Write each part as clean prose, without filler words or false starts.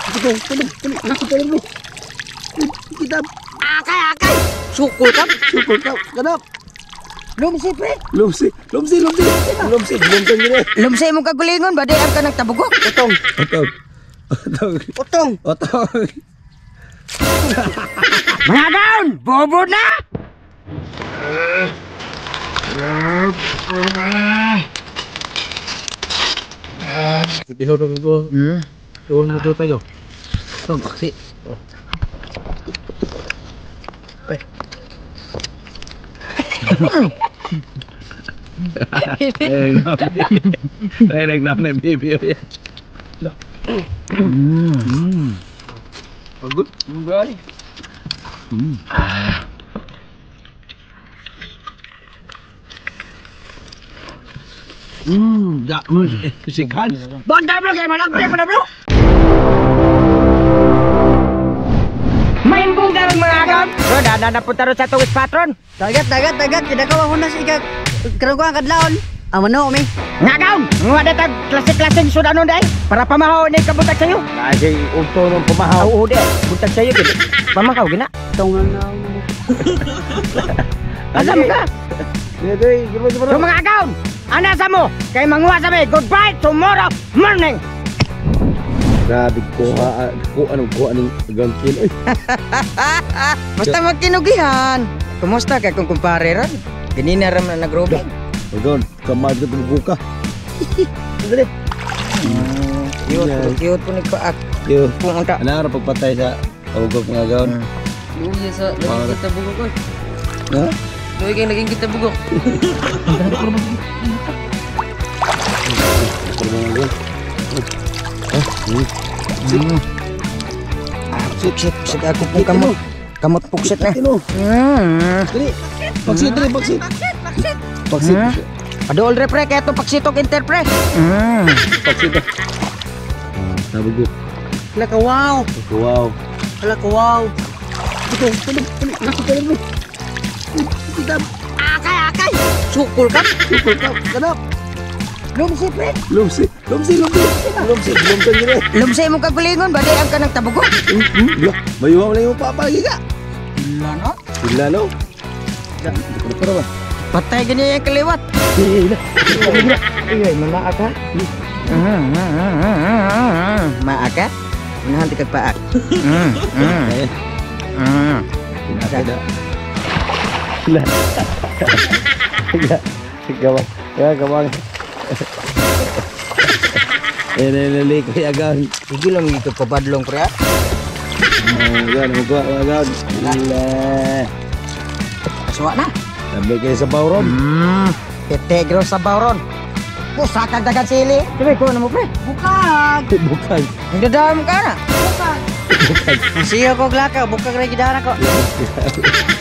Tulog. Kita. Akay. Sukul ka. Kanap. Lumsi pre. Lumsi gini. Lumsi mo kagulingon ba di ang kanang tabugok. Otong. Mga daon, bobo na. Dihorong ko. Doon na tayo. Tong paksi. Nagnam na baby. Good. Bye. Dak mo kesikan. Banda bro kayak mana bro? Main bungkar mga agam. Bro, dada na punta ron sa tuwis patron. Dagat. Tidak kau na si kerangkuang kadlaon. Amano mi. Ngagaw! Nga datag klase-klaseng sudanon day para pamahaw ni kabutag sayo. Lagi unto ng pamahaw. Oo, di. Butag sayo gid. Pamahaw gina. Tongan na mo. Asam ka? So mga agaw, ana sa mo kay manguha sa may goodbye tomorrow morning. Grabe ko anong gangkin. Basta magkinugihan. Kumusta kay kung kumpare ron? Ganina ram na nagrobe. Agon, kamad ka buka. Dali. Cute po ni Paak. Yo. Pumunta. Ana ra pagpatay sa ugok nga gaon. Luya sa lagi kita bugok ko. Ha? Luya kay naging kita bugok. Puksit ako po kamot puksit na. Dali. Paksit. Adol repre kaya ito paksitok interpre. Paksit. Nabugok. Wow. Wow. Akay. Sukul ka. Kanap. Lumsi pre. Lumsi gini. Lumsi mo kagulingon ba di ang kanang tabugok. Mayuwa mo lang yung papalagi ka. Sila no? Pero ba? Patay gani yung kaliwat. Ay, mamaak ha? Maak ha? Unahan di kagpaak. Gawang. Lili ko yagan. Sige lang ito papadlong pre ha? Yan, yagan. Aswa na. Sabi kayo sa bawron. Petegro sa bawron. Pusakag dagan sili. Sabi ko na mo pre. Bukag. Ang dadam ka na. Siya ko glaka bukag ra gidara ko.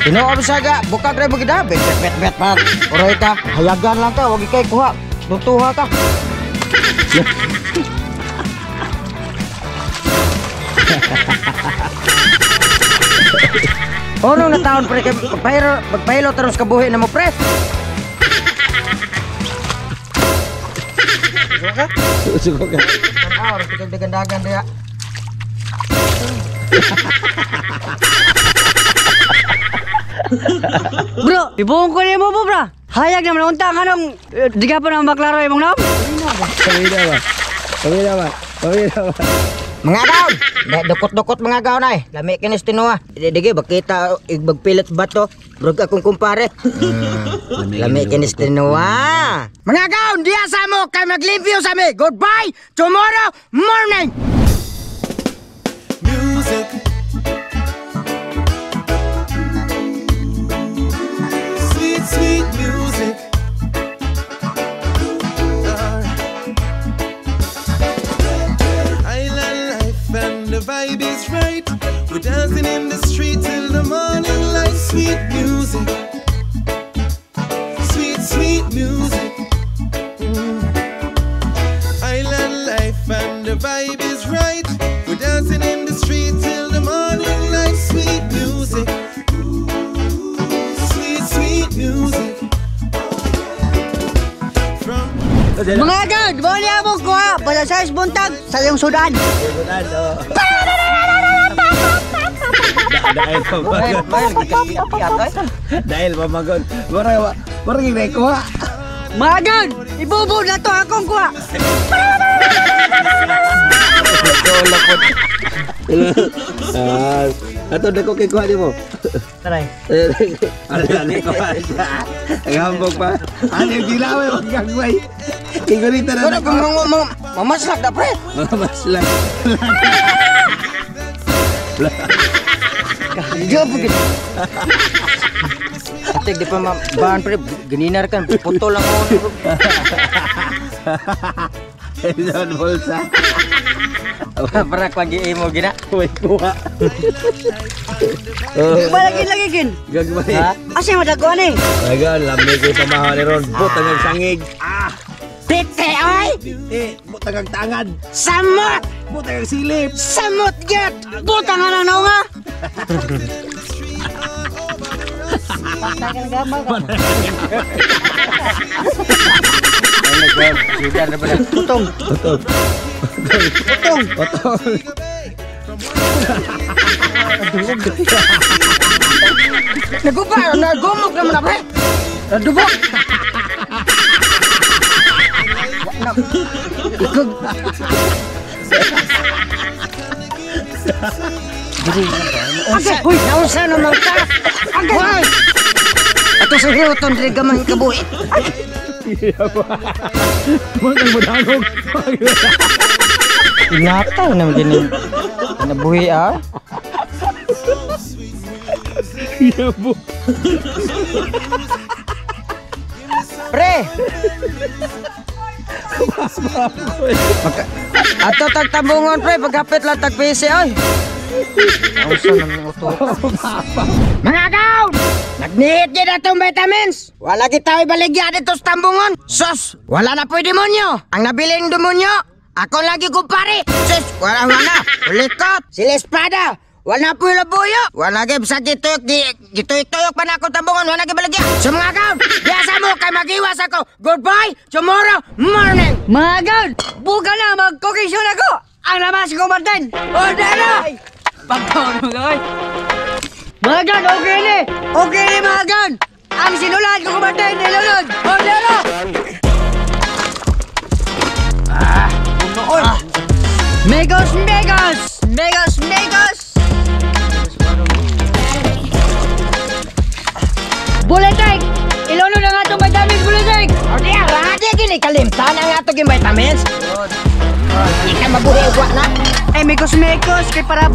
Tinoob saga, bukag rin magida. Bet pa. Oroy ka, hayagan lang ka. Huwag ikay kuha. Tutuha ka. Ono na taon pre, magpahilo terus kabuhi na mo pre. Suko ka. Harus dagan-dagan dia. Bro, ibuong ko niyo mo bro. Hayag naman unta kanong diga pa na maklaro imong nam. Pamilya ba? Mga gaon, dukot-dukot mga gaon ay. Lami kinis tinuha. Dige bakita igbagpilit bato. Brog akong kumpare. Lami kinis tinuha. Mga gaon, diya sa mo kay maglimpyo sa mi. Goodbye tomorrow morning. Music. Sweet music. Island life and the vibe is right. We're dancing in the street till the morning light. Sweet music. Sweet music. Island life and the vibe is right. We're dancing in the street till the morning light. Sweet music. Sweet music. Mga agad, bali mo ko ha. Para sa buntag sa iyong sudan. Sudan, oh. Dahil pamagon. Dahil pamagon. Barang yung naikuha. Magan! Ibubo na to akong kuha! Ato na ko kikuha di mo. Taray. Ano kuha siya. Nagambog pa. Ano yung gilaway magkagway. Igurita na Ano kung mamaslak na pre? Mamaslang. Diyo bukit. Atik di pa bahan pre, ganinar kan, puto lang ako. Edson Bolsa. Para pagi mo gina. Uy, kuha. Balagin lagi kin. Gagmay. Asa yung madaguan eh? Agan, lamig ko yung pamahaw ni Ron. Butang ang sangig. Tite oy! Butang ang tangad. Samot! Butang ang silip. Samot gyud! Butang nga na nga! Sudah na pala. Putong! Otong. Putong! Otong. Nagumok naman na pre! Nadubok! Ikog! Okay! Uy! Nausa naman ka! Hoy! Ato sa hiyoton diri gamay kabuhi. Butang budangog. Ingatan naman din. Nabuhi ah. Yabo. Pre! Ato tagtabungon pre, pagkapit lang tagpisi oy. Nausa naman ito. Mga gaon! Nagniit din atong vitamins! Wala kita ibaligya dito sa tambungon! Sus! Wala na po'y demonyo! Ang nabiling demonyo! Ako lagi kumpare! Sus! Wala! Ulikot! Sila espada! Wala po'y labuyo! Wala gib sa gituyok! Gituyok pa na akong tambungon! Wala ibaligya! So mga gaon! Biasa mo kay mag-iwas ako! Goodbye! Tomorrow morning! Magan! Buka na! Magkokisyon ako! Ang lamas ko Martin! Order na! Pagkaon mo gawin! Magan! Okay ni! Okay ni Magan! Ang sinulat ko Martin! Nilunod! Order na! Megos! Megos! Megos! Megos! Buletek! Ilunod ang atong vitamins, Buletek! O diya! Radi gini kalimtan ang atong yung vitamins! Hindi ka mabuhi uwa na! Eh, megos-megos! Kaya para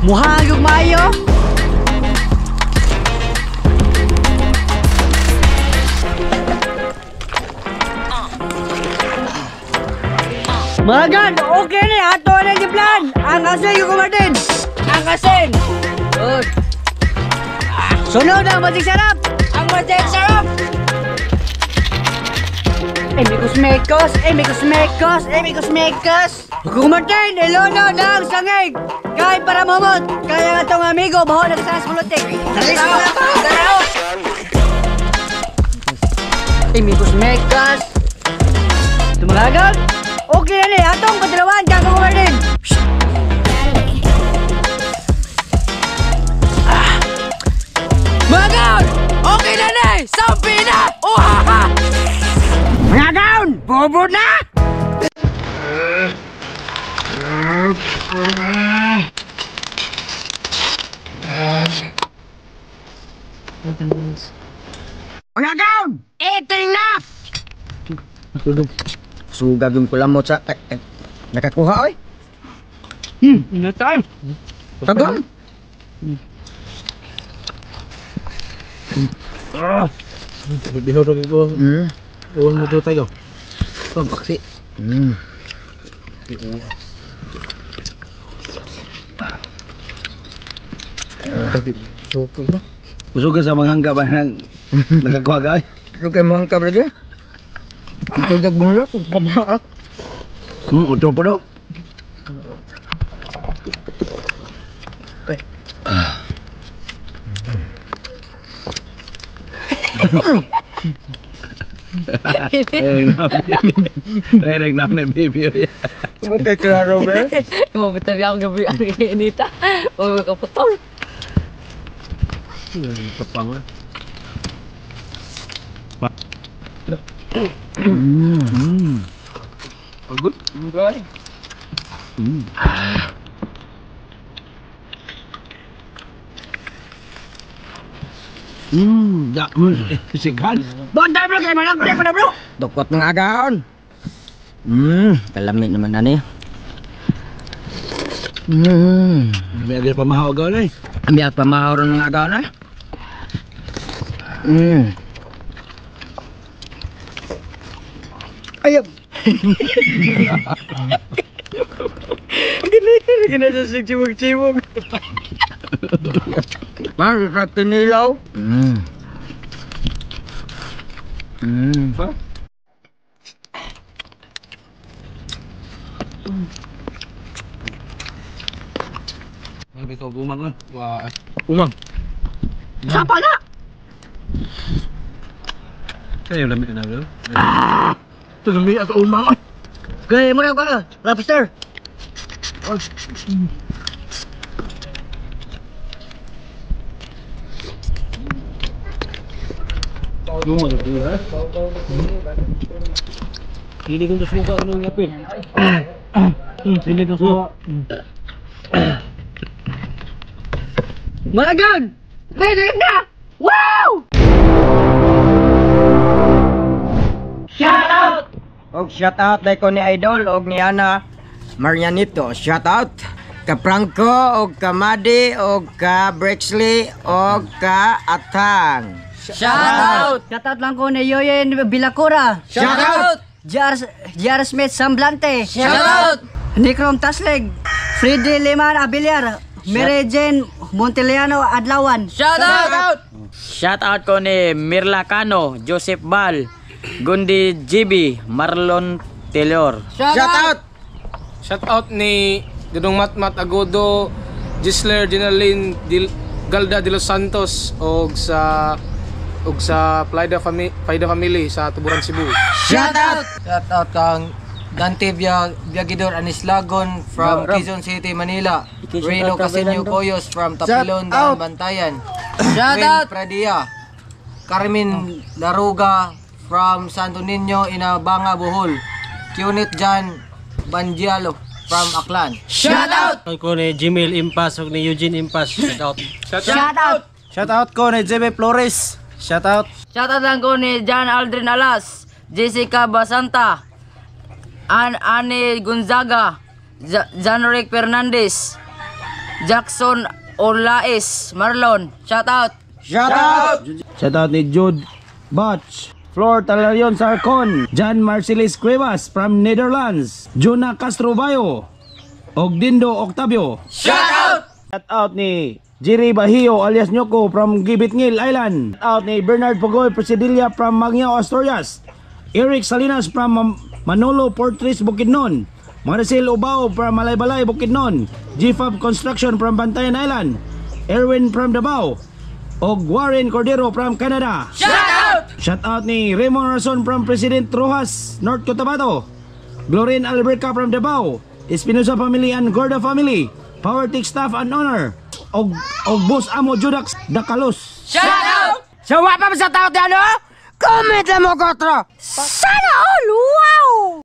muhagog maayo! Magan! Okay ni! Ato na yung plan! Ang asin yung kumatin! Ang asin! Good! Sunod ang matik sarap! Ang matik sarap! Emigos-mekos! Emigos-mekos! Emigos-mekos! Kumatin! Ilunod ang sangig! Kahit para mamot! Kaya nga itong amigo! Baho nagsanas pulutik! Salis mo na ito! Daraw! Emigos-mekos! Tumagagan! Okay na ni! Atong kadalawan! Gagawin din! Magaon! Okay na ni! Sampi na! Uhaha! Mga gaon! Bobo na! Mga gaon! Eating na! Sugag yung kulamot sa... nakakuha oy! No time! Tagang! Bihorog ko. Uwan mo tayo. Pampaksi. Usog ka sa mga hangga ba nang nakakuha ka? Ito kayo mga kabrada? Ito dagbunla kung pamaak. Ito pa daw. Direct na na baby. Ano kayo klaro ba? Mau betul yang gabi ani Anita. Mau kaputol. Kapang. Good. Okay. Ya, kesigan. Bonda bro, kayo malang ko na bro. Dukot ng agaon. Kalamit naman na niya. May agad pamahaw agaw na eh. Biyak pamahaw rin ng agaon na. Ayun. Gina sa sigchimog-chimog. Parang sa tinilaw. Sabi ko, umang lang. Umang. Sapa na. Kaya yung lamig na bro. Ito lamig at umang. Kaya mo na ka, lobster. Lumang ito ha. Hindi kong susuka ng ngapin. Hindi kong susuka. Malagan! Ready na! Wow! Shout out! Og shout out dai ko ni Idol og ni Ana Marianito. Shout out ka Franco og ka Madi og ka Brexley og ka Atang. Shout out lang ko ni Yoyen Bilacura. Shout out! Jar Smith Samblante. Shout out! Nikrom Tasleg. Freddy Liman Abiliar. Mary Jane Monteliano Adlawan. Shout out! Shout out ko ni Mirla Cano, Joseph Bal, Gundi GB, Marlon Taylor. Shout out! Shout out ni Dudong Matmat Agodo, Gisler Jenaline Galda de los Santos og sa Paida family sa Tuburan, Cebu. Shout out! Shout out kang Dante Viagidor Anislagon from Quezon City, Manila. Reno Casinio Coyos from Tapilon, Bantayan. Shout out! Pradia. Carmen Laruga from Santo Niño, Inabanga, Bohol. Cunit Jan Banjialo from Aklan. Shout out! Ko ni Jimil Impas ug ni Eugene Impas. Shout out. Shout out! Shout out ko ni JB Flores. Shout out. Shout out lang ko ni John Aldrin Alas, Jessica Basanta, Annie Gonzaga, Janrick Fernandez, Jackson Olaes, Marlon. Shout out! Shout out! Shout out ni Jude Botch, Flor Talarion Sarcon, John Marcelis Cuevas from Netherlands, Juna Castro Bayo, og Dindo Octavio. Shout out! Shout out ni Jerry Bahio alias Nyoko from Gibitngil Island. Shout out ni Bernard Pogoy Presidilla from Magnao, Asturias, Eric Salinas from Manolo Portris, Bukidnon, Maricel Ubao from Malaybalay, Bukidnon, GFAB Construction from Bantayan Island, Erwin from Davao, og Warren Cordero from Canada. Shout out! Shout out ni Raymond Rason from President Rojas, North Cotabato, Glorin Alberca from Davao, Espinosa family and Gorda family, PowerTech staff and honor, og Boss Amo Judax Dakalos. Shout out! So, wapa sa tao di ano? Comment lang mo, Gotro! Sana